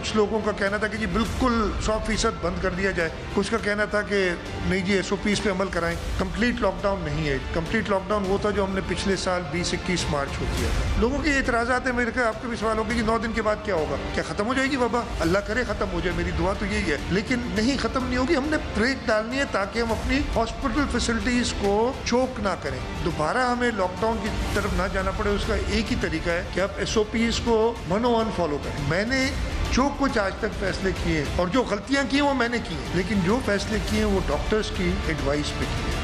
कुछ लोगों का कहना था कि जी बिल्कुल 100% बंद कर दिया जाए, कुछ का कहना था कि नहीं जी SOPs पे अमल कराएं। कंप्लीट लॉकडाउन नहीं है, कंप्लीट लॉकडाउन वो था जो हमने पिछले साल 20-21 मार्च को किया था। लोगों के एतराज़ात है, मेरे ख्याल आपके भी सवाल होगा कि 9 दिन के बाद क्या होगा, क्या खत्म हो जाएगी वबा? अल्लाह करे खत्म हो जाए, मेरी दुआ तो यही है, लेकिन नहीं खत्म नहीं होगी। हमने ब्रेक डालनी है ताकि हम अपनी हॉस्पिटल फैसिलिटीज को चोक ना करें, दोबारा हमें लॉकडाउन की तरफ ना जाना पड़े। उसका एक ही तरीका है कि आप SOPs को मनोवन फॉलो करें। मैंने जो कुछ आज तक फैसले किए और जो गलतियां की वो मैंने की, लेकिन जो फैसले किए वो डॉक्टर्स की एडवाइस पे किए।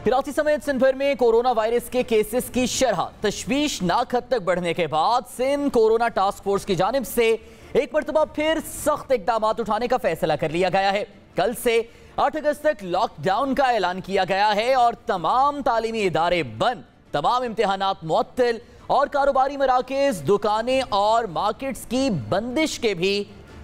कराची समेत सिंध भर में कोरोना वायरस के केसेस की शरह तशवीशनाक हद तक बढ़ने के बाद सिंध कोरोना टास्क फोर्स की जानिब से एक मरतबा फिर सख्त इकदाम उठाने का फैसला कर लिया गया है। कल से 8 अगस्त तक लॉकडाउन का ऐलान किया गया है और तमाम तालीमी इदारे बंद, तमाम इम्तिहानात मुअत्तल और कारोबारी मराकज, दुकानें और मार्केट्स की बंदिश के भी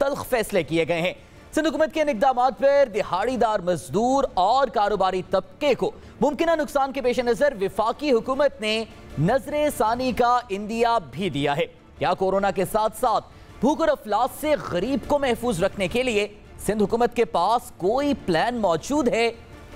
तल्ख फैसले किए गए हैं। सिंध हुकूमत के इन इक़दामात पर दिहाड़ीदार मजदूर और कारोबारी तबके को मुमकिन नुकसान के पेश नज़र विफाकी हुकूमत ने नजर सानी का इंदिया भी दिया है। क्या कोरोना के साथ साथ भूख और अफलास से गरीब को महफूज रखने के लिए सिंध हुकूमत के पास कोई प्लान मौजूद है?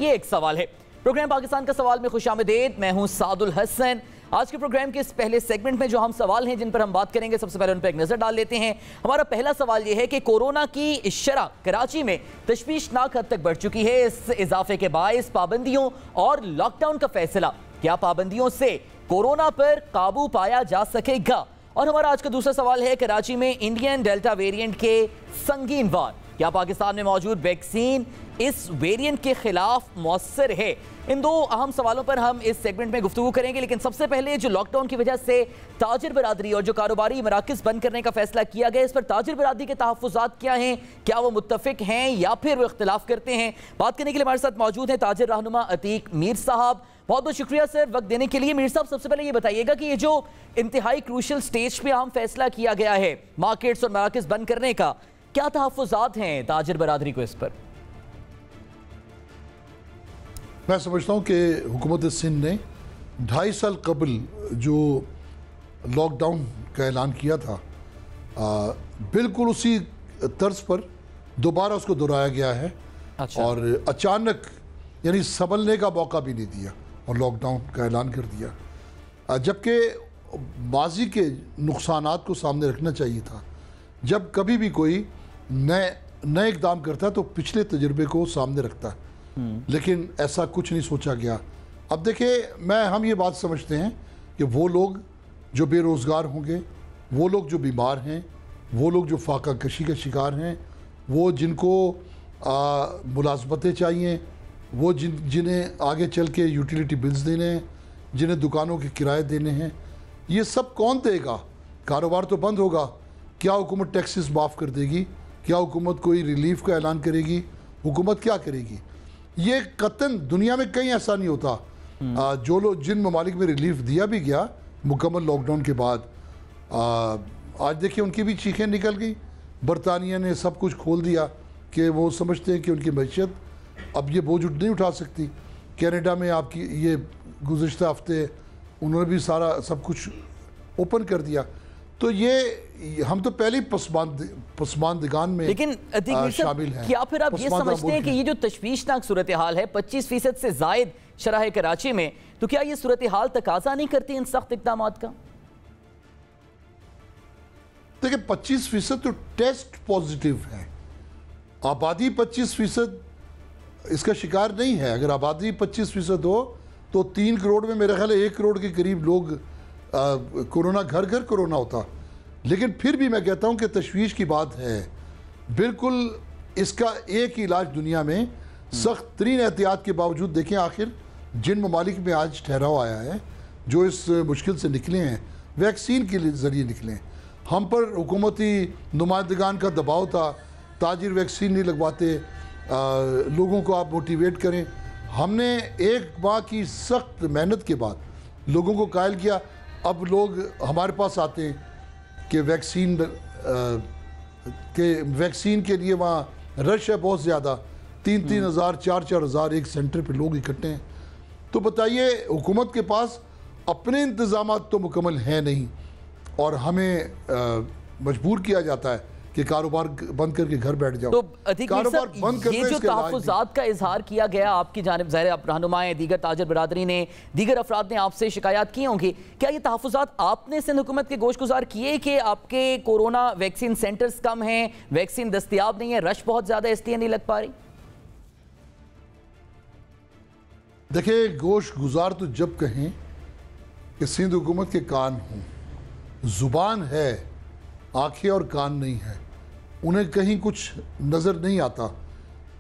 ये एक सवाल है। प्रोग्राम पाकिस्तान का सवाल में खुशामदीद। मैं हूं सादुल हसन। आज के प्रोग्राम के इस पहले सेगमेंट में जो हम सवाल हैं जिन पर हम बात करेंगे, सबसे पहले उन पर एक नजर डाल लेते हैं। हमारा पहला सवाल यह है कि कोरोना की शरह कराची में तशवीशनाक हद तक बढ़ चुकी है। इस इजाफे के बायस पाबंदियों और लॉकडाउन का फैसला, क्या पाबंदियों से कोरोना पर काबू पाया जा सकेगा? और हमारा आज का दूसरा सवाल है, कराची में इंडियन डेल्टा वेरिएंट के संगीन वार, क्या पाकिस्तान में मौजूद वैक्सीन इस वेरिएंट के खिलाफ मौसर है? इन दो अहम सवालों पर हम इस सेगमेंट में गुफ्तगू करेंगे, लेकिन सबसे पहले जो लॉकडाउन की वजह से ताजिर बरादरी और जो कारोबारी मराकज़ बंद करने का फैसला किया गया, इस पर ताजिर बरादरी के तहफ़्फ़ुज़ात क्या हैं? क्या वो मुत्तफ़िक हैं या फिर वो इख्तिलाफ करते हैं? बात करने के लिए हमारे साथ मौजूद हैं ताजिर रहनुमा अतीक मीर साहब। बहुत बहुत शुक्रिया सर वक्त देने के लिए। मीर साहब, सबसे पहले ये बताइएगा कि ये जो इंतहाई क्रूशल स्टेज पे अहम फैसला किया गया है मार्केट्स और मराकज़ बंद करने का, क्या तहफ़्फ़ुज़ात हैं ताजिर बरादरी को इस पर? मैं समझता हूँ कि हुकूमत सिंध ने 2.5 साल कबल जो लॉकडाउन का ऐलान किया था, बिल्कुल उसी तर्ज पर दोबारा उसको दोहराया गया है। अच्छा। और अचानक यानी संभलने का मौका भी नहीं दिया और लॉकडाउन का ऐलान कर दिया, जबकि माजी के नुकसानात को सामने रखना चाहिए था। जब कभी भी कोई नए इक़दाम करता है तो पिछले तजुर्बे को सामने रखता है, लेकिन ऐसा कुछ नहीं सोचा गया। अब देखिए, हम ये बात समझते हैं कि वो लोग जो बेरोज़गार होंगे, वो लोग जो बीमार हैं, वो लोग जो फाका कशी का शिकार हैं, वो जिनको मुलाजमतें चाहिए, वो जिन्हें आगे चल के यूटिलिटी बिल्स देने हैं, जिन्हें दुकानों के किराए देने हैं, ये सब कौन देगा? कारोबार तो बंद होगा। क्या हुकूमत टैक्सेस माफ़ कर देगी? क्या हुकूमत कोई रिलीफ का ऐलान करेगी? हुकूमत क्या करेगी? ये कतन दुनिया में कहीं ऐसा नहीं होता। जो लोग जिन ममालिक में रिलीफ दिया भी गया मुकम्मल लॉकडाउन के बाद, आज देखिए उनकी भी चीखें निकल गई। बरतानिया ने सब कुछ खोल दिया कि वो समझते हैं कि उनकी मैशत अब ये बोझ नहीं उठा सकती। कनाडा में आपकी ये गुज़िश्ता हफ्ते उन्होंने भी सारा सब कुछ ओपन कर दिया। तो ये हम तो पहले ही पसमानदगान में लेकिन शामिल हैं। क्या फिर आप ये समझते हैं कि ये जो तशवीशनाक सूरत हाल है 25% से जायद शरह कराची में, तो क्या ये सूरत हाल तकाजा नहीं करती इन सख्त इक़दामात का? देखिए, 25% तो टेस्ट पॉजिटिव है। आबादी 25% इसका शिकार नहीं है। अगर आबादी 25% हो तो 3 करोड़ में मेरा ख्याल है 1 करोड़ के करीब लोग कोरोना घर घर कोरोना होता। लेकिन फिर भी मैं कहता हूं कि तशवीश की बात है। बिल्कुल इसका एक ही इलाज दुनिया में सख्त तरीन एहतियात के बावजूद, देखें आखिर जिन ममालिक में आज ठहराव आया है, जो इस मुश्किल से निकले हैं, वैक्सीन के ज़रिए निकले हैं। हम पर हुकूमती नुमाइंदगान का दबाव था, ताजिर वैक्सीन नहीं लगवाते, लोगों को आप मोटिवेट करें। हमने एक माह की सख्त मेहनत के बाद लोगों को कायल किया। अब लोग हमारे पास आते हैं कि वैक्सीन के लिए वहाँ रश है बहुत ज़्यादा, 3-3 हज़ार 4-4 हज़ार एक सेंटर पे लोग इकट्ठे हैं। तो बताइए, हुकूमत के पास अपने इंतजाम तो मुकम्मल हैं नहीं और हमें मजबूर किया जाता है कि कारोबार बंद करके घर बैठ जाओ। तो कारोबार बंद करने, ये जो तहफ़्फ़ुज़ात का इजहार किया गया आपकी जानिब, ज़ाहिर आप रहनुमाएं, दीगर ताजर बरादरी ने, दीगर अफराद ने आपसे शिकायत की होंगी, क्या ये तहफ़्फ़ुज़ात आपने सिंध हुकूमत के गोशगुजार किए कि आपके कोरोना वैक्सीन सेंटर्स कम हैं, वैक्सीन दस्तियाब नहीं है, रश बहुत ज़्यादा इसलिए नहीं लग पा रही? देखिए, गोशगुजार तो जब कहें कि सिंध हुकूमत के कान हों, ज़ुबान है, आंखें और कान नहीं है, उन्हें कहीं कुछ नज़र नहीं आता।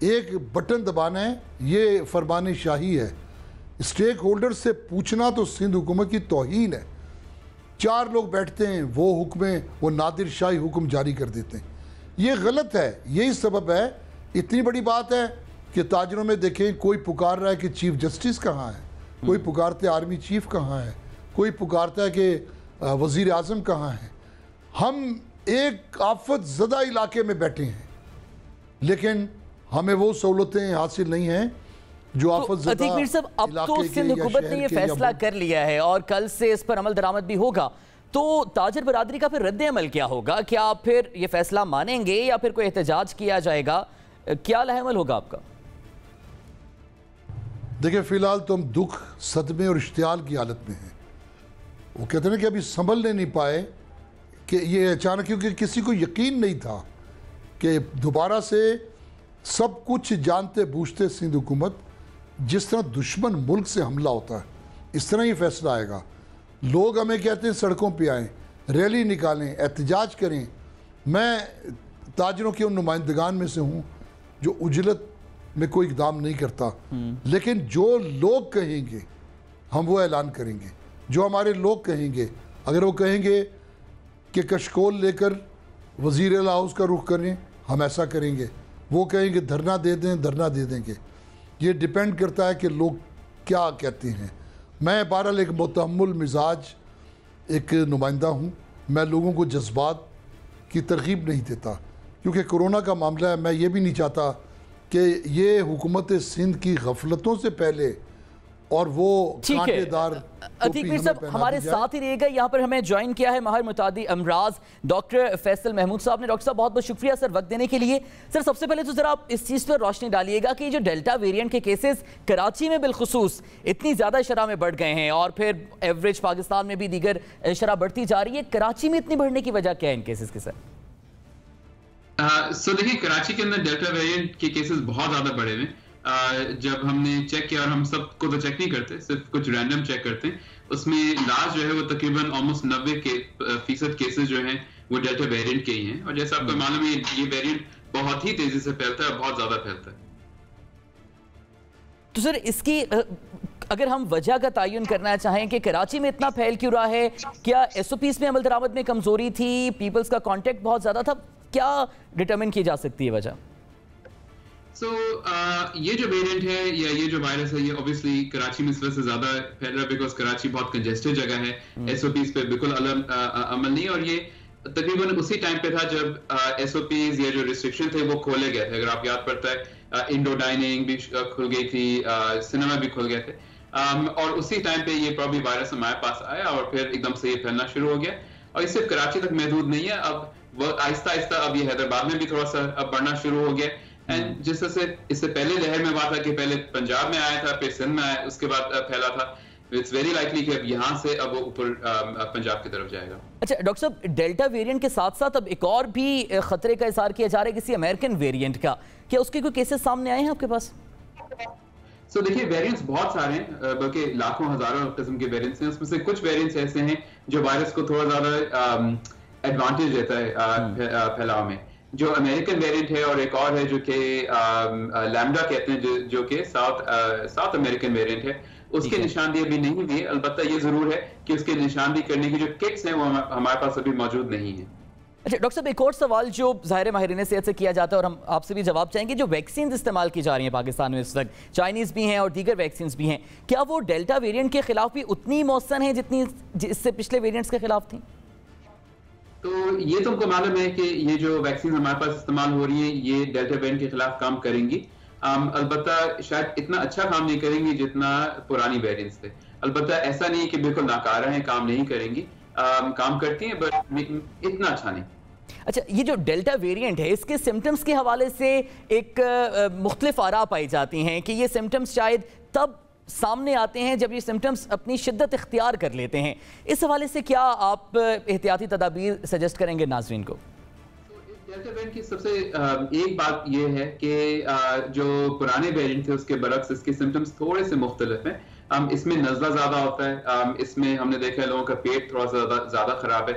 एक बटन दबाना है, ये फरमान शाही है। स्टेक होल्डर से पूछना तो सिंध हुकूमत की तौहीन है। 4 लोग बैठते हैं, वो हुक्में, वो नादिर शाही हुक्म जारी कर देते हैं। ये गलत है। यही सबब है, इतनी बड़ी बात है कि ताजरों में देखें, कोई पुकार रहा है कि चीफ जस्टिस कहाँ है, कोई पुकारते आर्मी चीफ कहाँ है, कोई पुकारता है कि वज़ीर आज़म कहाँ है। हम एक आफत ज़दा इलाके में बैठे हैं, लेकिन हमें वो सहूलतें हासिल नहीं हैं जो आफत ज़दा। अतीक मीर साहब, अब तो सिंध हुकूमत ने ये फैसला कर लिया है और कल से इस पर अमल दरामद भी होगा, तो ताजर बरादरी का फिर रद्द अमल क्या होगा? क्या आप फिर ये फैसला मानेंगे या फिर कोई एहतजाज किया जाएगा? क्या लहमल होगा आपका? देखिए, फिलहाल तो हम दुख, सदमे और इश्तियाल की हालत में हैं। वो कहते हैं कि अभी संभलने नहीं पाए कि ये अचानक, क्योंकि किसी को यकीन नहीं था कि दोबारा से सब कुछ जानते बूझते सिंध हुकूमत, जिस तरह दुश्मन मुल्क से हमला होता है, इस तरह ये फैसला आएगा। लोग हमें कहते हैं सड़कों पे आएँ, रैली निकालें, एहतजाज करें। मैं ताजरों के उन नुमाइंदगान में से हूँ जो उजलत में कोई इक़दाम नहीं करता, लेकिन जो लोग कहेंगे हम वो ऐलान करेंगे। जो हमारे लोग कहेंगे, अगर वो कहेंगे कि कशकोल लेकर वज़ीर आला हाउस का रुख करें, हम ऐसा करेंगे। वो कहेंगे धरना दे दें, धरना दे देंगे। ये डिपेंड करता है कि लोग क्या कहते हैं। मैं बहरहाल एक मुतहम्मिल मिजाज एक नुमाइंदा हूँ। मैं लोगों को जज्बात की तरगीब नहीं देता, क्योंकि कोरोना का मामला है। मैं ये भी नहीं चाहता कि ये हुकूमत सिंध की गफलतों से पहले और वो कांटेदार। अतीक मीर साहब हमारे साथ ही रहेगा। यहाँ पर हमें ज्वाइन किया है माहिर मुतादी अमराज डॉक्टर फैसल महमूद साहब ने। डॉक्टर साहब बहुत बहुत शुक्रिया सर वक्त देने के लिए। सर सबसे पहले तो जरा आप इस चीज़ पर रोशनी डालिएगा कि जो डेल्टा वेरिएंट के केसेस कराची में बिलखुसूस इतनी ज़्यादा शरह में बढ़ गए हैं और फिर एवरेज पाकिस्तान में भी दीगर शरह बढ़ती जा रही है, कराची में इतनी बढ़ने की वजह क्या है इन केसेस के? सर देखिए, कराची के अंदर डेल्टा वेरिएंट के केसेस बहुत ज़्यादा बढ़े हुए। जब हमने चेक किया, और हम सबको तो चेक नहीं करते, सिर्फ कुछ रैंडम चेक करते हैं, उसमें लास्ट जो है वो तकरीबन ऑलमोस्ट 90% केसेस जो हैं वो डेल्टा वेरिएंट के ही हैं। और जैसा आपको मालूम है, ये वेरिएंट बहुत ही तेजी से फैलता है, बहुत ज्यादा फैलता है। तो सर इसकी अगर हम वजह का तयन करना चाहें कि कराची में इतना फैल क्यों रहा है, क्या SOPs में अमल दरामद में कमजोरी थी, पीपल्स का कॉन्टेक्ट बहुत ज्यादा था, क्या डिटरमिन की जा सकती है वजह? ये जो वेरिएंट है या ये जो वायरस है, ये ऑब्वियसली कराची में इस वजह से ज्यादा फैल रहा है बिकॉज कराची बहुत कंजेस्टेड जगह है। SOPs पे बिल्कुल अमल नहीं, और ये तकरीबन उसी टाइम पे था जब SOPs या जो रिस्ट्रिक्शन थे वो खोले गए थे। अगर आप याद पड़ता है, इंडोर डाइनिंग भी खुल गई थी, सिनेमा भी खुल गए थे, और उसी टाइम पे ये प्रॉब्लम वायरस हमारे पास आया और फिर एकदम से ये फैलना शुरू हो गया। और ये सिर्फ कराची तक महदूद नहीं है, अब वो आहिस्ता आहिस्ता अब ये हैदराबाद में भी थोड़ा सा अब बढ़ना शुरू हो गया। एंड जिस तरह से इससे पहले लहर में हुआ था कि पहले पंजाब में आया था, फिर सिंध में आया, उसके बाद फैला था, इट्स वेरी लाइकली कि अब यहाँ से अब वो ऊपर पंजाब की तरफ जाएगा। अच्छा डॉक्टर साहब, डेल्टा वेरिएंट के साथ साथ अब एक और भी खतरे का इज़हार किया जा रहा है किसी अमेरिकन वेरिएंट का, क्या उसके कोई केसेस सामने आए हैं आपके पास? देखिए, वेरिएंट्स बहुत सारे हैं, बल्कि लाखों हजारों किस्म के वेरिएंट्स हैं। उसमें से कुछ वेरिएंट्स ऐसे हैं जो वायरस को थोड़ा ज्यादा एडवांटेज देता है फैलाव में। जो अमेरिकन वेरिएंट है और एक और है जो कि लैम्डा कहते हैं, जो कि साउथ अमेरिकन वेरिएंट है, उसके निशानदेही अभी नहीं हुई है। अलबत्ता ये जरूर है कि उसके निशानदेही करने की जो किट्स हैं वो हमारे पास अभी मौजूद नहीं है। अच्छा डॉक्टर साहब, एक और सवाल जो ज़ाहिर माहिरीन सेहत से किया जाता है और हम आपसे भी जवाब चाहेंगे, जो वैक्सीन इस्तेमाल की जा रही हैं पाकिस्तान में इस वक्त, चाइनीज़ भी हैं और दीगर वैक्सीन भी हैं, क्या वो डेल्टा वेरिएंट के खिलाफ भी उतनी मौसर हैं जितनी इससे पिछले वेरिएंट्स के खिलाफ थी? तो ये तुमको मालूम है कि ये जो वैक्सीन हमारे पास इस्तेमाल हो रही है ये डेल्टा वेरिएंट के खिलाफ काम करेंगी, अलबत्ता शायद इतना अच्छा काम नहीं करेंगी जितना पुरानी वेरिएंट्स थे। अलबत्ता ऐसा नहीं है कि बिल्कुल नाकारा है, काम नहीं करेंगी, काम करती हैं, बट इतना अच्छा नहीं। अच्छा, ये जो डेल्टा वेरिएंट है इसके सिम्टम्स के हवाले से एक मुख्तलिफ आरा पाई जाती हैं कि ये सिम्टम्स शायद तब सामने आते हैं जब ये सिम्टम्स अपनी शिद्दत इख्तियार कर लेते हैं। इस हवाले से क्या आप एहतियाती तदाबीर सजेस्ट करेंगे नाज़रीन को? डेल्टा वेरिएंट की सबसे एक बात ये है कि जो पुराने वेरिएंट थे उसके बरक्स इसके सिम्टम्स थोड़े से मुख्तलिफ हैं। इसमें नज़ला ज़्यादा होता है, इसमें हमने देखा है लोगों का पेट थोड़ा सा ज़्यादा ख़राब है,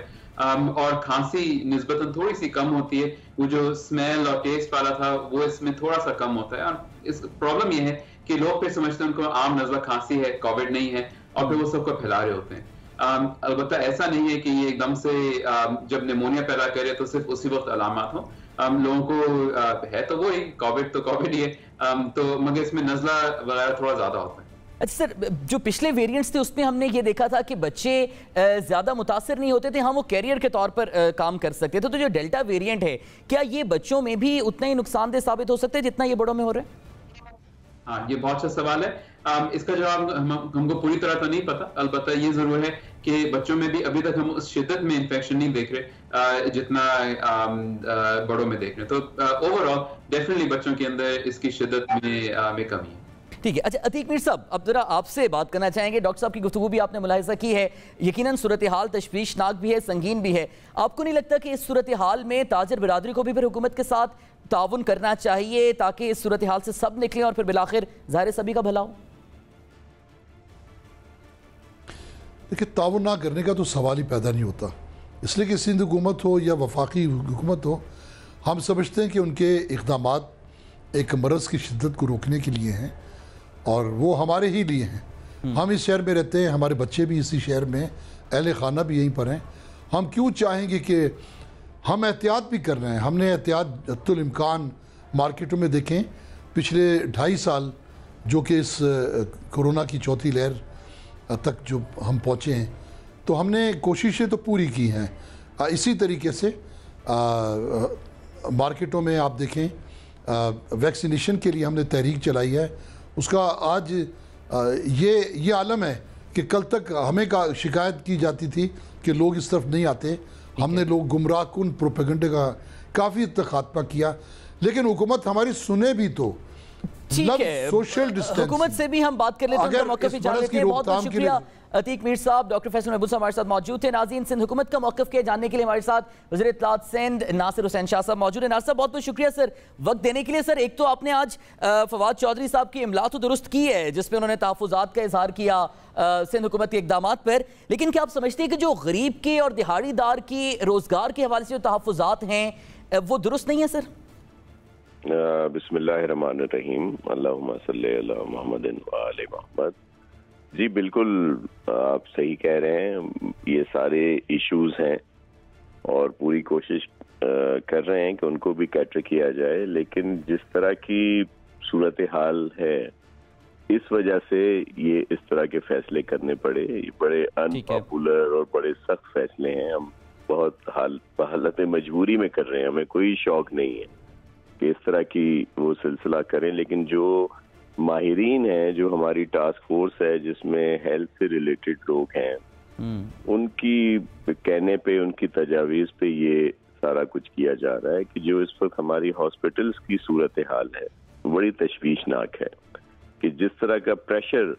और खांसी निस्बतन थोड़ी सी कम होती है। वो जो स्मेल और टेस्ट वाला था वो इसमें थोड़ा सा कम होता है। और इस प्रॉब्लम ये है कि लोग फिर समझते हैं उनको आम नज़ला खांसी है, कोविड नहीं है, और फिर वो सबको फैला रहे होते हैं। अलबत्ता ऐसा नहीं है कि ये एकदम से जब निमोनिया पैदा करे तो सिर्फ उसी वक्त अलामत हो। लोगों को है तो वो ही कोविड ही है, तो मगर इसमें नज़ला वगैरह थोड़ा ज्यादा होता है। अच्छा सर, जो पिछले वेरिएंट्स थे उसमें हमने ये देखा था कि बच्चे ज़्यादा मुतासर नहीं होते थे, हाँ वो कैरियर के तौर पर काम कर सकते थे। तो जो डेल्टा वेरिएंट है क्या ये बच्चों में भी उतना ही नुकसानदेह साबित हो सकता है जितना ये बड़ों में हो रहा है? हाँ, ये बहुत अच्छा सवाल है। इसका जवाब हमको पूरी तरह तो नहीं पता, अलबत्ता ये जरूर है कि बच्चों में भी अभी तक हम उस शिद्दत में इन्फेक्शन नहीं देख रहे जितना बड़ों में देख रहे। तो ओवरऑल डेफिनेटली बच्चों के अंदर इसकी शिद्दत में कमी है। ठीक है। अच्छा अतीक मीर साहब, अब जरा आपसे बात करना चाहेंगे। डॉक्टर साहब की गुफ्तगू भी आपने मुलाहिजा की है, यकीनन सूरत हाल तशवीशनाक भी है, संगीन भी है। आपको नहीं लगता कि इस सूरत हाल में ताजर बिरादरी को भी फिर हुकूमत के साथ ताउन करना चाहिए ताकि इस सूरत हाल से सब निकलें और फिर बिलाखिर ज़ाहिर सभी का भला हो? देखिए, ताउन ना करने का तो सवाल ही पैदा नहीं होता, इसलिए कि सिंध हुकूमत हो या वफाकी हुकूमत हो, हम समझते हैं कि उनके इक़दामात एक मरज़ की शिद्दत को रोकने के लिए हैं और वो हमारे ही लिए हैं। हम इस शहर में रहते हैं, हमारे बच्चे भी इसी शहर में, अहले खाना भी यहीं पर हैं। हम क्यों चाहेंगे कि हम एहतियात भी कर रहे हैं। हमने एहतियात हद्दुल इम्कान मार्केटों में देखें, पिछले 2.5 साल जो कि इस कोरोना की चौथी लहर तक जो हम पहुँचे हैं, तो हमने कोशिशें तो पूरी की हैं। इसी तरीके से मार्केटों में आप देखें वैक्सीनेशन के लिए हमने तहरीक चलाई है। उसका आज ये आलम है कि कल तक हमें शिकायत की जाती थी कि लोग इस तरफ नहीं आते। हमने लोग गुमराह कुन प्रोपेगेंडे का काफ़ी खात्मा किया, लेकिन हुकूमत हमारी सुने भी तो। ठीक है, सोशल डिस्टेंस हुकूमत से भी हम बात कर लेते हैं, मौक़िफ़ भी जान लेते हैं। बहुत बहुत शुक्रिया अतीक मीर साहब। डॉक्टर फैसल महबूब साहब हमारे साथ मौजूद थे। नाज़रीन, सिंध हुकूमत का मौक़िफ़ के जानने के लिए हमारे साथ वज़ीर इत्तलात सिंध नासिर हुसैन शाह साहब मौजूद है। नासिर साहब, बहुत बहुत शुक्रिया सर वक्त देने के लिए। सर, एक तो आपने आज फवाद चौधरी साहब की इमला तो दुरुस्त की है जिसमें उन्होंने तहफ़्फ़ुज़ात का इज़हार किया सिंध हुकूमत के इक़दामात पर, लेकिन क्या आप समझते हैं कि जो गरीब के और दिहाड़ीदार की रोज़गार के हवाले से जो तहफ़्फ़ुज़ात हैं वो दुरुस्त नहीं है सर? बिस्मिल्लाहिर्रहमानिर्रहीम, अल्लाहुम्मा सल्ली अला मुहम्मदिन व आले मुहम्मद। जी बिल्कुल, आप सही कह रहे हैं, ये सारे इश्यूज हैं और पूरी कोशिश कर रहे हैं कि उनको भी कैटर किया जाए, लेकिन जिस तरह की सूरत हाल है इस वजह से ये इस तरह के फैसले करने पड़े। ये बड़े अनपॉपुलर और बड़े सख्त फैसले हैं। हम बहुत हालत मजबूरी में कर रहे हैं, हमें कोई शौक नहीं है कि इस तरह की वो सिलसिला करें, लेकिन जो माहिरीन हैं, जो हमारी टास्क फोर्स है जिसमें हेल्थ से रिलेटेड लोग हैं, उनकी कहने पे, उनकी तजावीज़ पे ये सारा कुछ किया जा रहा है कि जो इस वक्त हमारी हॉस्पिटल्स की सूरत हाल है बड़ी तशवीशनाक है कि जिस तरह का प्रेशर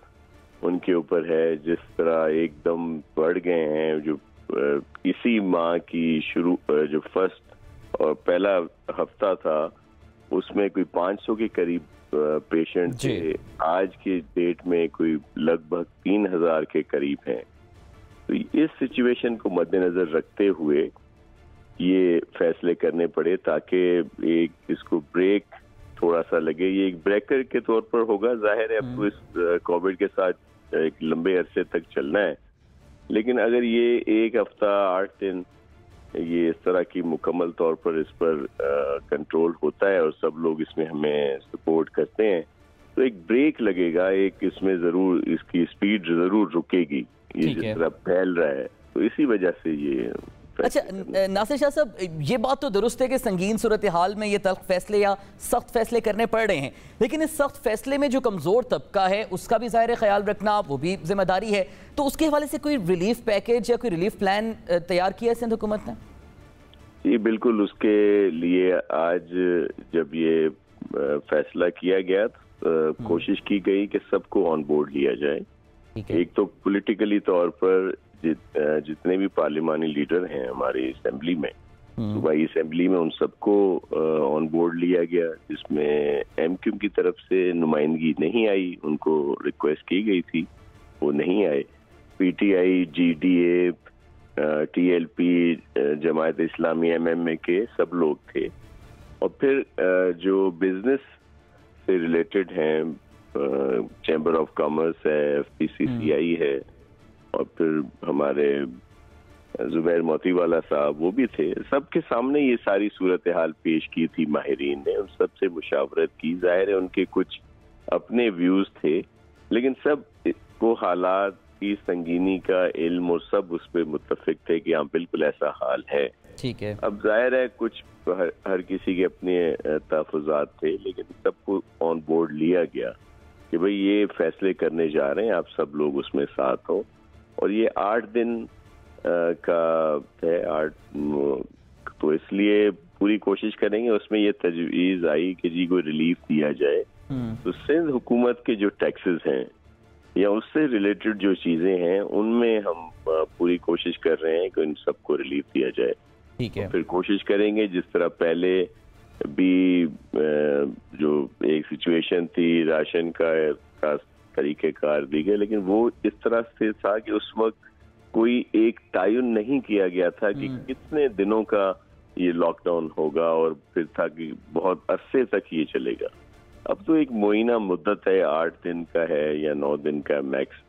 उनके ऊपर है, जिस तरह एकदम बढ़ गए हैं। जो इसी माह की जो फर्स्ट और पहला हफ्ता था उसमें कोई 500 के करीब पेशेंट थे, आज के डेट में कोई लगभग 3000 के करीब हैं। तो इस सिचुएशन को मद्देनजर रखते हुए ये फैसले करने पड़े ताकि एक इसको ब्रेक थोड़ा सा लगे। ये एक ब्रेकर के तौर पर होगा, जाहिर है अब तो इस कोविड के साथ एक लंबे अरसे तक चलना है, लेकिन अगर ये एक हफ्ता 8 दिन ये इस तरह की मुकम्मल तौर पर इस पर कंट्रोल होता है और सब लोग इसमें हमें सपोर्ट करते हैं, तो एक ब्रेक लगेगा, एक इसमें जरूर इसकी स्पीड जरूर रुकेगी, ये जिस तरह फैल रहा है। तो इसी वजह से ये अच्छा नासिर शाह साहब, ये बात तो दुरुस्त है कि संगीन सूरत हाल में ये तल्ख फैसले या सख्त फैसले करने पड़ रहे हैं, लेकिन इस सख्त फैसले में जो कमज़ोर तबका है उसका भी ज़ाहिर ख्याल रखना वो भी जिम्मेदारी है। तो उसके हवाले से कोई रिलीफ पैकेज या कोई रिलीफ प्लान तैयार किया है सिंध हुकूमत ने? जी बिल्कुल, उसके लिए आज जब ये फैसला किया गया कोशिश की गई कि सबको ऑन बोर्ड लिया जाए। एक तो पॉलिटिकली तौर पर जितने भी पार्लिमानी लीडर हैं हमारी असेंबली में, सूबाई असेंबली में, उन सबको ऑन बोर्ड लिया गया, जिसमें एमक्यूएम की तरफ से नुमाइंदगी नहीं आई। उनको रिक्वेस्ट की गई थी, वो नहीं आए। पीटीआई, जीडीए, टीएलपी, जमायत इस्लामी, एमएमए के सब लोग थे। और फिर जो बिजनेस से रिलेटेड हैं, चैम्बर ऑफ कॉमर्स है, एफपीसीसीआई है, और फिर हमारे जुबैर मोतीवाला साहब वो भी थे। सबके सामने ये सारी सूरत हाल पेश की थी माहिरीन ने, उन सबसे मुशावरत की। जाहिर है उनके कुछ अपने व्यूज थे, लेकिन सब को हालात की संगीनी का इल्म और सब उस पर मुत्तफिक थे कि हाँ बिल्कुल ऐसा हाल है। ठीक है। अब जाहिर है कुछ हर किसी के अपने तहफ़्फ़ुज़ात थे, लेकिन सबको ऑन बोर्ड लिया गया कि भाई ये फैसले करने जा रहे हैं, आप सब लोग उसमें साथ हो। और ये 8 दिन का है, 8 तो इसलिए पूरी कोशिश करेंगे। उसमें ये तजवीज़ आई कि जी कोई रिलीफ दिया जाए, तो सिंध हुकूमत के जो टैक्सेस हैं या उससे रिलेटेड जो चीज़ें हैं उनमें हम पूरी कोशिश कर रहे हैं कि इन सबको रिलीफ दिया जाए। ठीक है। फिर कोशिश करेंगे जिस तरह पहले भी जो एक सिचुएशन थी राशन का तरीक़ेकार दी गई, लेकिन वो इस तरह से था कि उस वक्त कोई एक तयन नहीं किया गया था कि कितने दिनों का ये लॉकडाउन होगा, और फिर था कि बहुत अरसे तक ये चलेगा। अब तो एक मुइना मुद्दत है, 8 दिन का है या 9 दिन का मैक्स।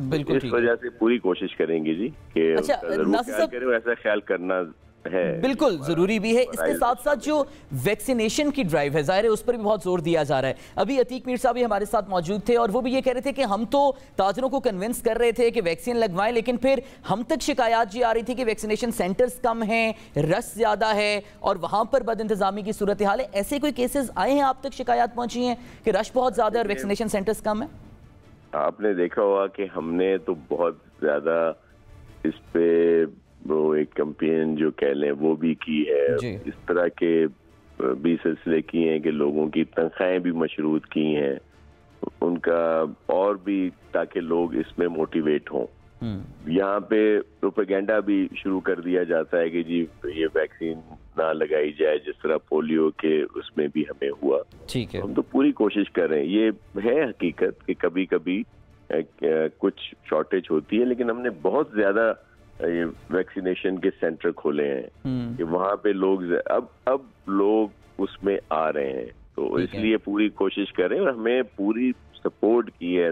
बिल्कुल। इस वजह से पूरी कोशिश करेंगे जी कि अच्छा, ख्याल करें ऐसा ख्याल करना है, बिल्कुल जरूरी भी है। इसके साथ साथ जो वैक्सीनेशन की ड्राइव है, जाहिर है उस पर भी बहुत जोर दिया जा रहा है। अभी अतीक मीर साहब भी हमारे साथ मौजूद थे और वो भी ये कह रहे थे कि हम तो ताजरों को कन्विंस कर रहे थे कि वैक्सीन लगवाएं, लेकिन फिर हम तक शिकायत ये आ रही थी कि वैक्सीनेशन सेंटर्स कम हैं, रश ज्यादा है और वहां पर बदइंतजामी की सूरत हाल है। ऐसे कोई केसेस आए हैं, आप तक शिकायत पहुंची है कि रश बहुत ज्यादा है और वैक्सीनेशन सेंटर्स कम है? आपने देखा होगा कि हमने तो बहुत ज्यादा इस पे वो एक कैंपेन जो कह लें वो भी की है। इस तरह के भी सिलसिले किए हैं कि लोगों की तनख्वाहें भी मशरूत की हैं उनका, और भी ताकि लोग इसमें मोटिवेट हों। यहाँ पे प्रोपेगेंडा भी शुरू कर दिया जाता है कि जी ये वैक्सीन ना लगाई जाए, जिस तरह पोलियो के उसमें भी हमें हुआ। ठीक है। हम तो पूरी कोशिश कर रहे हैं। ये है हकीकत कि कभी कभी कुछ शॉर्टेज होती है, लेकिन हमने बहुत ज्यादा ये वैक्सीनेशन के सेंटर खोले हैं कि वहाँ पे लोग अब लोग उसमें आ रहे हैं, तो इसलिए पूरी कोशिश करें। और हमें पूरी सपोर्ट की है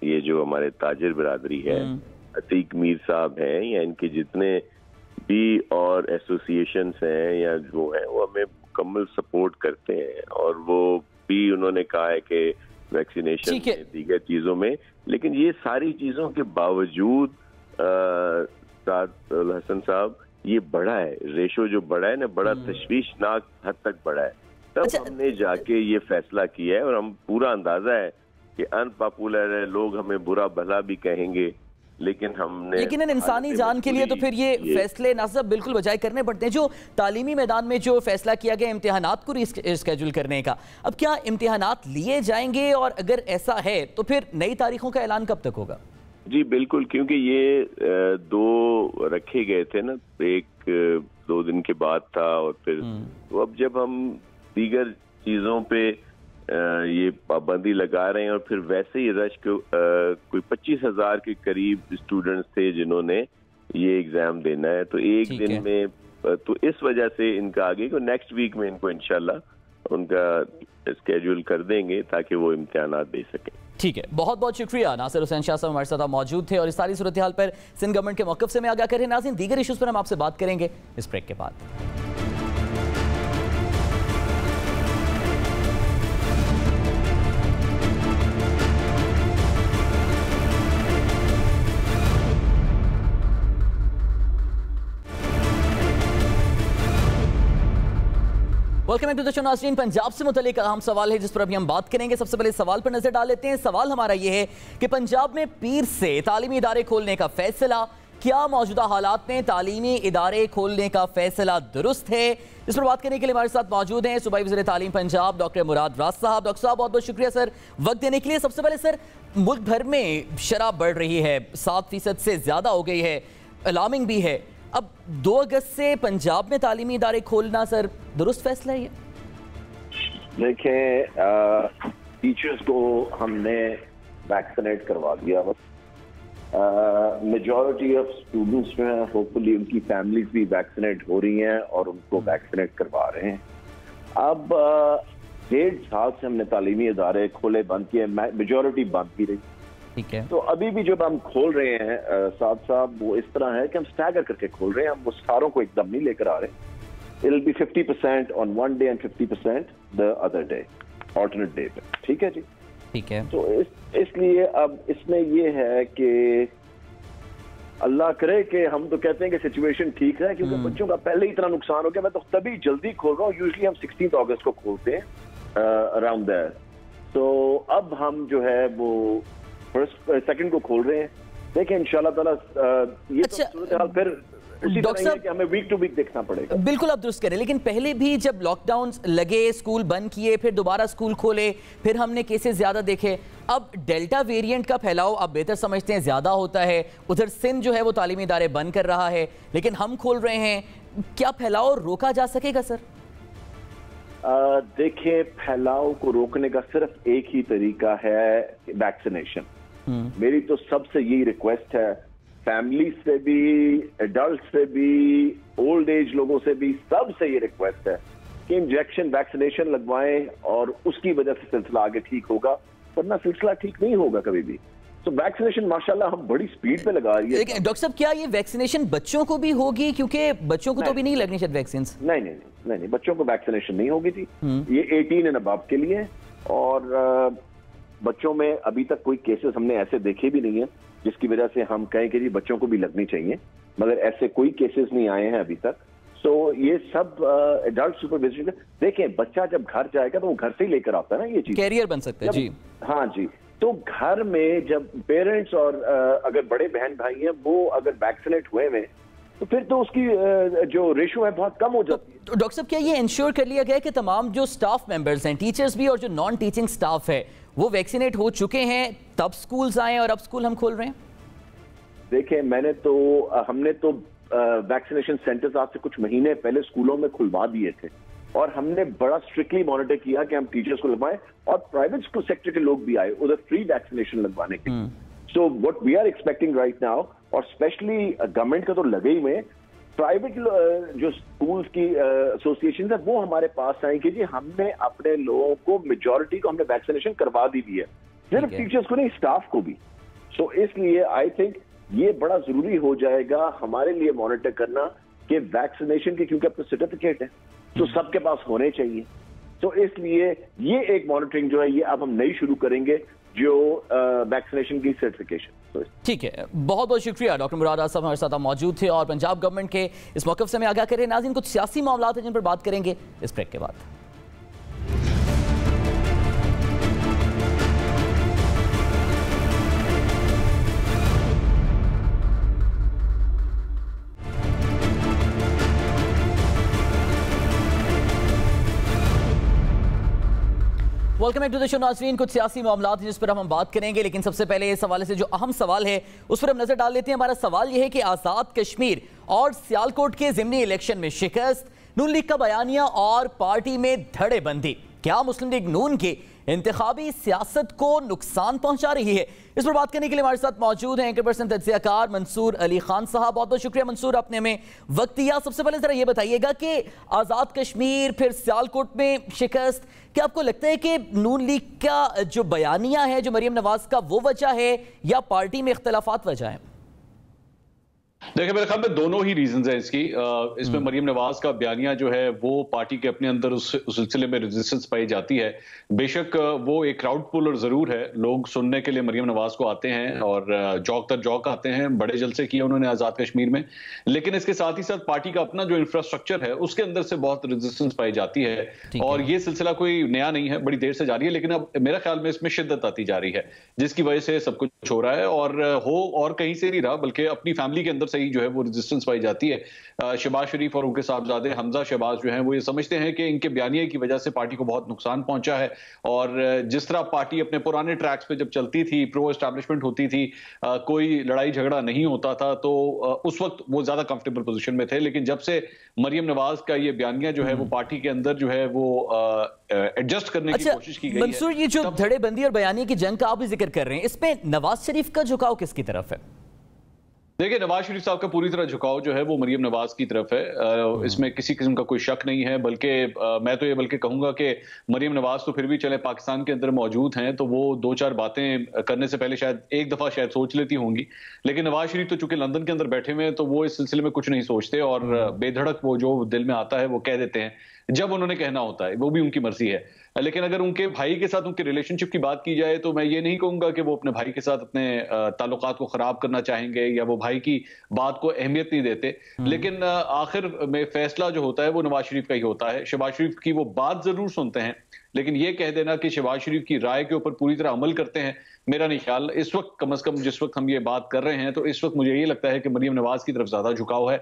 ये जो हमारे ताजिर बिरादरी है, अतीक मीर साहब हैं या इनके जितने भी और एसोसिएशंस हैं या जो हैं, वो हमें मुकम्मल सपोर्ट करते हैं। और वो भी उन्होंने कहा है कि वैक्सीनेशन दीगर चीजों में, लेकिन ये सारी चीजों के बावजूद हसन साहब ये बढ़ा है, रेशो जो बढ़ा है ना, बड़ा तशवीशनाक हद तक बढ़ा है। तब हमने जाके ये फैसला किया है और हम पूरा अंदाजा है कि अनपॉपुलर है, लोग हमें बुरा भला भी कहेंगे, लेकिन इंसानी जान के लिए तो फिर ये फैसले नासिर बिल्कुल बजाय करने पड़ते हैं। जो तालीमी मैदान में जो फैसला किया गया इम्तिहानात को रिस्केड्यूल करने का, अब क्या इम्तिहानात लिए जाएंगे और अगर ऐसा है तो फिर नई तारीखों का ऐलान कब तक होगा? जी बिल्कुल, क्योंकि ये 2 रखे गए थे ना, एक 2 दिन के बाद था और फिर तो अब जब हम दीगर चीजों पे ये पाबंदी लगा रहे हैं और फिर वैसे ही रश को कोई 25,000 के करीब स्टूडेंट्स थे जिन्होंने ये एग्जाम देना है, तो एक दिन में, तो इस वजह से इनका आगे को नेक्स्ट वीक में इनको इंशाल्लाह उनका स्केड्यूल कर देंगे ताकि वो इम्तिहानात दे सकें। ठीक है, बहुत बहुत शुक्रिया। नासिर हुसैन शाह साहब हमारे साथ मौजूद थे और इस सारी सूरत हाल पर सिंध गवर्नमेंट के मौक़िफ़ से मैं आगाह करें। नाज़रीन, दीगर इशूज़ पर हम आपसे बात करेंगे इस ब्रेक के बाद। Welcome back to the show नाज़रीन। पंजाब से मुतल्लिक अहम सवाल है जिस पर अभी हम बात करेंगे। सबसे पहले सवाल पर नजर डाल लेते हैं। सवाल हमारा ये है कि पंजाब में पीर से तालीमी इदारे खोलने का फैसला, क्या मौजूदा हालात में तालीमी इदारे खोलने का फैसला दुरुस्त है? इस पर बात करने के लिए हमारे साथ मौजूद हैं सूबाई वज़ीर तालीम पंजाब डॉक्टर मुराद राज साहब। डॉक्टर साहब, बहुत बहुत शुक्रिया सर वक्त देने के लिए। सबसे पहले सर, मुल्क भर में शराब बढ़ रही है, 7% से ज़्यादा हो गई है, अलार्मिंग भी है। अब 2 अगस्त से पंजाब में तालीमी इदारे खोलना सर दुरुस्त फैसला है? देखें, टीचर्स को हमने वैक्सीनेट करवा दिया। मेजॉरिटी ऑफ स्टूडेंट्स जो हैं, होपफुली उनकी फैमिलीज भी वैक्सीनेट हो रही हैं और उनको वैक्सीनेट करवा रहे हैं। अब 1.5 साल से हमने तालीमी इदारे खोले बंद किए, मेजॉरिटी बंद की रही। ठीक है। तो अभी भी जब हम खोल रहे हैं साहब, वो इस तरह है कि हम स्टैगर करके खोल रहे हैं। हम वो सारों को एकदम नहीं लेकर आ रहे। It'll be 50% on one day and 50% the other day, alternate day पे। ठीक है जी, ठीक है। तो इसलिए अब इसमें ये है कि अल्लाह करे कि हम तो कहते हैं कि सिचुएशन ठीक है, क्योंकि बच्चों का पहले ही इतना नुकसान हो गया। मैं तो तभी जल्दी खोल रहा हूँ। यूजुअली हम 16 अगस्त को खोलते हैं, अराउंड दैट। तो अब हम जो है वो सेकंड को खोल रहे हैं। देखिए इंशाल्लाह ताला ये अच्छा, तो फिर डॉक्टर साहब, हमें वीक टू वीक देखना पड़ेगा। बिल्कुल आप दुरुस्त करें, लेकिन पहले भी जब लॉकडाउन लगे, स्कूल बंद किए, फिर दोबारा स्कूल खोले, फिर हमने केसेस ज्यादा देखे। अब डेल्टा वेरिएंट का फैलाव आप बेहतर समझते हैं ज्यादा होता है। उधर सिंध जो है वो तालीमी इदारे बंद कर रहा है, लेकिन हम खोल रहे हैं। क्या फैलाव रोका जा सकेगा सर? देखिए, फैलाव को रोकने का सिर्फ एक ही तरीका है, वैक्सीनेशन। मेरी तो सबसे यही रिक्वेस्ट है, फैमिली से भी, एडल्ट से भी, ओल्ड एज लोगों से भी, सबसे ये रिक्वेस्ट है कि इंजेक्शन वैक्सीनेशन लगवाएं और उसकी वजह से सिलसिला आगे ठीक होगा, वरना सिलसिला ठीक नहीं होगा कभी भी। तो वैक्सीनेशन माशाल्लाह हम बड़ी स्पीड पे लगा रही है। डॉक्टर साहब, क्या ये वैक्सीनेशन बच्चों को भी होगी? क्योंकि बच्चों को तो भी नहीं लगनी शायद वैक्सीन। नहीं, बच्चों को वैक्सीनेशन नहीं होगी थी। ये 18 एंड अबव के लिए। और बच्चों में अभी तक कोई केसेस हमने ऐसे देखे भी नहीं है जिसकी वजह से हम कहें कि जी बच्चों को भी लगनी चाहिए, मगर ऐसे कोई केसेस नहीं आए हैं अभी तक। सो ये सब एडल्ट सुपरविजन। देखें, बच्चा जब घर जाएगा तो वो घर से ही लेकर आता है ना, ये चीज कैरियर बन सकता है जी। हाँ जी, तो घर में जब पेरेंट्स और अगर बड़े बहन भाई हैं वो अगर वैक्सीनेट हुए हैं तो फिर तो उसकी जो रेशो है बहुत कम हो जाती है। तो डॉक्टर साहब, क्या ये इंश्योर कर लिया गया कि तमाम जो स्टाफ मेंबर्स हैं, टीचर्स भी और जो नॉन टीचिंग स्टाफ है, वो वैक्सीनेट हो चुके हैं तब स्कूल्स आए और अब स्कूल हम खोल रहे हैं? देखें, हमने तो वैक्सीनेशन सेंटर्स आज से कुछ महीने पहले स्कूलों में खुलवा दिए थे और हमने बड़ा स्ट्रिक्टली मॉनिटर किया कि हम टीचर्स को लगवाएं, और प्राइवेट स्कूल सेक्टर के लोग भी आए उधर फ्री वैक्सीनेशन लगवाने के। So what we are expecting right now, और स्पेशली गवर्नमेंट का तो लगे ही में, प्राइवेट जो स्कूल्स की एसोसिएशन है वो हमारे पास आए कि जी हमने अपने लोगों को, मेजॉरिटी को हमने वैक्सीनेशन करवा दी है, सिर्फ टीचर्स को नहीं, स्टाफ को भी। सो इसलिए आई थिंक ये बड़ा जरूरी हो जाएगा हमारे लिए मॉनिटर करना कि वैक्सीनेशन के, क्योंकि अपने सर्टिफिकेट है तो सबके पास होने चाहिए। तो इसलिए ये एक मॉनिटरिंग जो है ये अब हम नई शुरू करेंगे, जो वैक्सीनेशन की सर्टिफिकेशन। ठीक है, बहुत बहुत शुक्रिया डॉक्टर मुराद राज साहब हमारे साथ मौजूद थे और पंजाब गवर्नमेंट के इस मौक़िफ़ से हमें आगाह करें। नाज़रीन, कुछ सियासी मामलात हैं जिन पर बात करेंगे इस ब्रेक के बाद। Welcome back to the show नाज़रीन। कुछ सियासी मामलात हैं जिस पर हम बात करेंगे, लेकिन सबसे पहले इस हवाले से जो अहम सवाल है उस पर हम नजर डाल लेते हैं। हमारा सवाल यह है कि आज़ाद कश्मीर और सियालकोट के ज़िमनी इलेक्शन में शिकस्त, नून लीग का बयानिया और पार्टी में धड़ेबंदी, क्या मुस्लिम लीग नून की इंतखाबी सियासत को नुकसान पहुंचा रही है? इस पर बात करने के लिए हमारे साथ मौजूद हैं एंकर पर्सन तज्ज़ियाकार मंसूर अली खान साहब। बहुत बहुत शुक्रिया मंसूर, आपने हमें वक्त दिया। सबसे पहले जरा ये बताइएगा कि आज़ाद कश्मीर फिर सियालकोट में शिकस्त, क्या आपको लगता है कि नून लीग का जो बयानिया है, जो मरीम नवाज का, वो वजह है या पार्टी में इख्तलाफात वजह है? देखिए मेरे ख्याल में दोनों ही रीजंस हैं इसकी। इसमें मरियम नवाज का बयानिया जो है वो पार्टी के अपने अंदर उस सिलसिले में रेजिस्टेंस पाई जाती है। बेशक वो एक क्राउड पुलर जरूर है, लोग सुनने के लिए मरियम नवाज को आते हैं और जौक तर जौक आते हैं, बड़े जलसे किए उन्होंने आजाद कश्मीर में। लेकिन इसके साथ ही साथ पार्टी का अपना जो इंफ्रास्ट्रक्चर है उसके अंदर से बहुत रेजिस्टेंस पाई जाती है और ये सिलसिला कोई नया नहीं है, बड़ी देर से जारी है। लेकिन अब मेरा ख्याल में इसमें शिद्दत आती जा रही है जिसकी वजह से सब कुछ हो रहा है और कहीं से नहीं रहा, बल्कि अपनी फैमिली के अंदर से ही जो है वो रेजिस्टेंस पाई जाती है। शहबाज शरीफ और उनके साहबजादे हमजा शहबाज जो हैं वो ये समझते हैं कि इनके बयानिए की वजह से पार्टी को बहुत नुकसान पहुंचा है और जिस तरह पार्टी अपने पुराने ट्रैक्स पे जब चलती थी, प्रो एस्टैब्लिशमेंट होती थी, कोई लड़ाई झगड़ा नहीं होता था, तो उस वक्त वो ज्यादा कंफर्टेबल पोजीशन में थे। लेकिन जब से मरियम नवाज का ये बयानिया जो है वो पार्टी के अंदर जो है वो एडजस्ट करने की कोशिश की गई है। मंसूर, ये जो धड़ेबंदी और बयानिए की जंग का आप भी जिक्र कर रहे हैं, इसमें नवाज शरीफ का झुकाव किसकी तरफ है? देखिए नवाज शरीफ साहब का पूरी तरह झुकाव जो है वो मरियम नवाज की तरफ है, इसमें किसी किस्म का कोई शक नहीं है। बल्कि मैं तो ये बल्कि कहूंगा कि मरियम नवाज तो फिर भी चले पाकिस्तान के अंदर मौजूद हैं तो वो दो चार बातें करने से पहले शायद एक दफा शायद सोच लेती होंगी। लेकिन नवाज शरीफ तो चूंकि लंदन के अंदर बैठे हुए हैं तो वो इस सिलसिले में कुछ नहीं सोचते और बेधड़क वो जो दिल में आता है वो कह देते हैं जब उन्होंने कहना होता है, वो भी उनकी मर्जी है। लेकिन अगर उनके भाई के साथ उनके रिलेशनशिप की बात की जाए तो मैं ये नहीं कहूंगा कि वो अपने भाई के साथ अपने ताल्लुकात को खराब करना चाहेंगे या वो भाई की बात को अहमियत नहीं देते। लेकिन आखिर में फैसला जो होता है वो नवाज शरीफ का ही होता है। शहबाज शरीफ की वो बात जरूर सुनते हैं, लेकिन ये कह देना कि शहबाज शरीफ की राय के ऊपर पूरी तरह अमल करते हैं, मेरा नहीं ख्याल। इस वक्त कम से कम जिस वक्त हम ये बात कर रहे हैं तो इस वक्त मुझे ये लगता है कि मरियम नवाज की तरफ ज्यादा झुकाव है।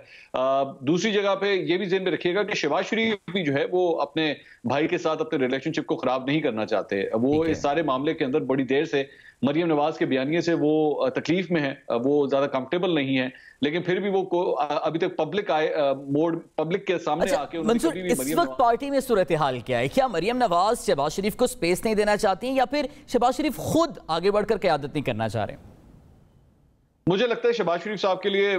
दूसरी जगह पे ये भी ज़हन में रखिएगा कि शहबाज शरीफ भी जो है वो अपने भाई के साथ अपने रिलेशनशिप को खराब नहीं करना चाहते। वो इस सारे मामले के अंदर बड़ी देर से मरियम नवाज के बयानिए से वो तकलीफ में है, वो ज्यादा कंफर्टेबल नहीं है, लेकिन फिर भी वो अभी तक पब्लिक के सामने आके मंसूर, इस वक्त पार्टी में सूरत हाल क्या है? क्या मरियम नवाज शहबाज शरीफ को स्पेस नहीं देना चाहती हैं या फिर शहबाज शरीफ खुद आगे बढ़कर क़यादत नहीं करना चाह रहे हैं? मुझे लगता है शहबाज शरीफ साहब के लिए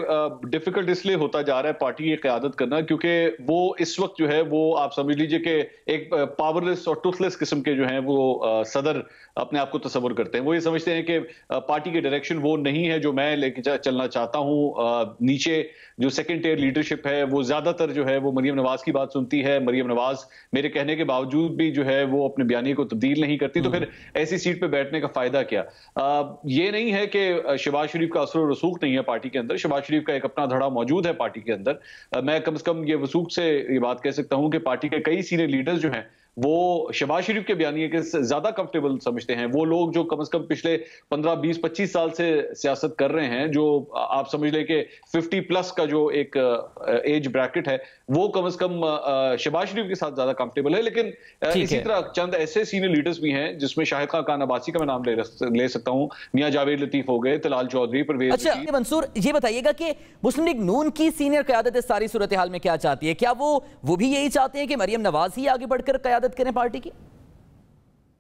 डिफिकल्ट इसलिए होता जा रहा है पार्टी की क़यादत करना क्योंकि वो इस वक्त जो है वो आप समझ लीजिए कि एक पावरलेस और टूथलेस किस्म के जो हैं वो सदर अपने आप को तस्वुर करते हैं। वो ये समझते हैं कि पार्टी की डायरेक्शन वो नहीं है जो मैं लेके चलना चाहता हूँ। नीचे जो सेकंड टियर लीडरशिप है वो ज्यादातर जो है वो मरियम नवाज की बात सुनती है। मरियम नवाज मेरे कहने के बावजूद भी जो है वो अपने बयानिए को तब्दील नहीं करती, तो फिर ऐसी सीट पे बैठने का फायदा क्या? ये नहीं है कि शहबाज शरीफ का असर रसूख नहीं है पार्टी के अंदर, शहबाज शरीफ का एक अपना धड़ा मौजूद है पार्टी के अंदर। मैं कम से कम ये वसूख से ये बात कह सकता हूं कि पार्टी के कई सीनियर लीडर्स जो हैं वो शहबाज शरीफ के बयानिए के ज्यादा कंफर्टेबल समझते हैं। वो लोग जो कम से कम पिछले 15, 20, 25 साल से सियासत कर रहे हैं, जो आप समझ लें कि 50 प्लस का जो एक एज ब्रैकेट है, वो कम से कम शहबाज शरीफ के साथ ज्यादा कंफर्टेबल है। लेकिन इसी तरह चंद ऐसे सीनियर लीडर्स भी हैं जिसमें शाहिद खान अब्बासी का मैं नाम ले सकता हूं, मियां जावेद लतीफ हो गए, तलाल चौधरी, परवेज। अच्छा मंसूर, ये बताइएगा कि मुस्लिम लीग नून की सीनियर क़यादत इस सारी सूरत हाल में क्या चाहती है? क्या वो भी यही चाहते हैं कि मरियम नवाज ही आगे बढ़कर क़यादत करें पार्टी की?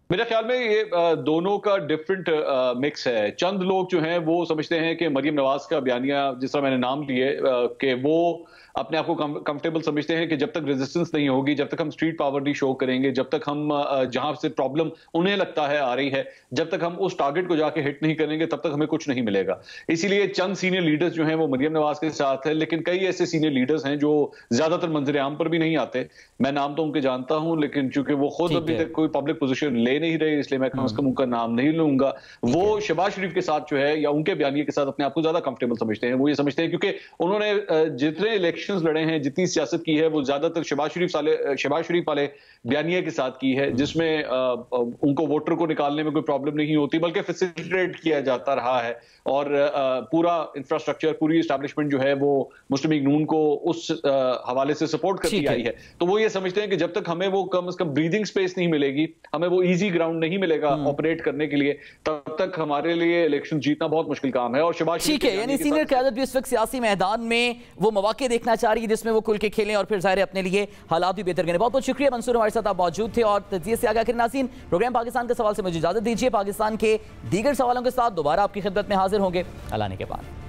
मेरे ख्याल में ये दोनों का डिफरेंट मिक्स है। चंद लोग जो हैं वो समझते हैं कि मरियम नवाज का बयानिया, जिस तरह मैंने नाम लिए, कि वो अपने आप को कंफर्टेबल समझते हैं कि जब तक रेजिस्टेंस नहीं होगी, जब तक हम स्ट्रीट पावर नहीं शो करेंगे, जब तक हम जहां से प्रॉब्लम उन्हें लगता है आ रही है, जब तक हम उस टारगेट को जाके हिट नहीं करेंगे, तब तक हमें कुछ नहीं मिलेगा। इसीलिए चंद सीनियर लीडर्स जो हैं वो मरियम नवाज के साथ है, लेकिन कई ऐसे सीनियर लीडर्स हैं जो ज्यादातर मंजर आम पर भी नहीं आते। मैं नाम तो उनके जानता हूं, लेकिन चूंकि वो खुद अभी तक कोई पब्लिक पोजीशन ले नहीं रहे, इसलिए मैं कम से कम उनका नाम नहीं लूंगा। वो शहबाज शरीफ के साथ जो है या उनके बयानिए के साथ अपने आप को ज्यादा कंफर्टेबल समझते हैं। वो ये समझते हैं क्योंकि उन्होंने जितने इलेक्शंस लड़े हैं, जितनी सियासत की है, वो ज्यादातर शहबाज शरीफ वाले बयानिया के साथ की है, जिसमें उनको वोटर को निकालने में कोई प्रॉब्लम नहीं होती, बल्कि फैसिलिटेट किया जाता रहा है और पूरा इंफ्रास्ट्रक्चर, पूरी एस्टैब्लिशमेंट जो है वो मुस्लिम लीग नून को उस हवाले से सपोर्ट करती आई है। तो वो ये समझते हैं कि जब तक हमें वो कम से कम ब्रीदिंग स्पेस नहीं मिलेगी, हमें वो इजी ग्राउंड नहीं मिलेगा ऑपरेट करने के लिए, तब तक हमारे लिए इलेक्शन जीतना बहुत मुश्किल काम है। और शहबाज ठीक है, यानी सीनियर क़यादत भी इस वक्त सियासी मैदान में वो मौके देखना चाह रही है जिसमें वो खुल के खेलें और फिर जाहिर है अपने लिए हालात भी बेहतर करें। बहुत बहुत शुक्रिया मंसूर, हमारे साथ आप मौजूद थे और तजिए से आगे। नाज़रीन, प्रोग्राम पाकिस्तान के सवाल से मुझे इजाजत दीजिए। पाकिस्तान के दीगर सवालों के साथ दोबारा आपकी खिदमत में हाजिर होंगे अलाने के बाद।